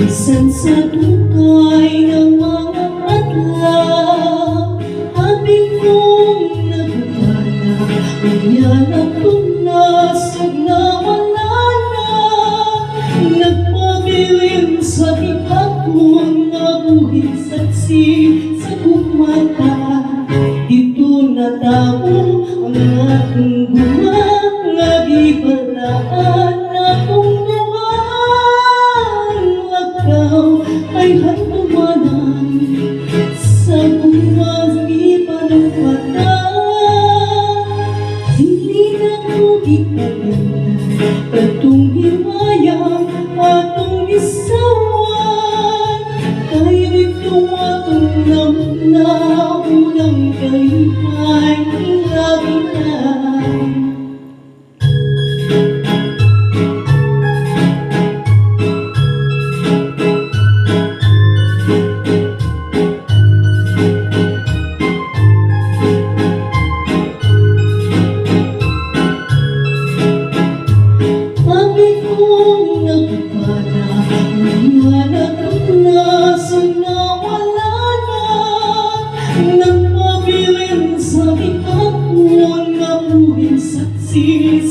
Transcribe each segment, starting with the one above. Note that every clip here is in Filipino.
Minsan sa tukay ng mga adlaw, ating kong nagpapala, ganyan ang pumasok na wala na. Nagpabilin sa hipagpon na buhay saksi sa kumata. Dito na tao ang ating gumangagibalaan na kung ay hatumanan sa bumagi panapata. Hindi na ko ipaganda katong himayang atong isawan. Kay rito atong unang kalipay ilabihan.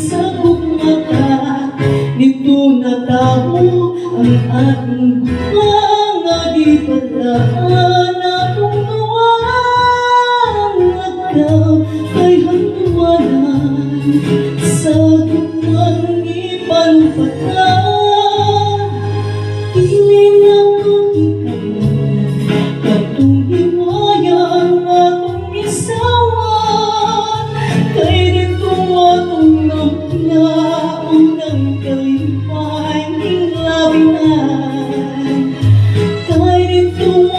Sa bukmata nito na tao ang ating gumangagibalaan na kung nawang agaw ay hantumanan sa gumangibalupatan. Dili na ko ikagalan katong himayang atong isawan. Kay dito atong unang kalipay ng labihan. Kay dito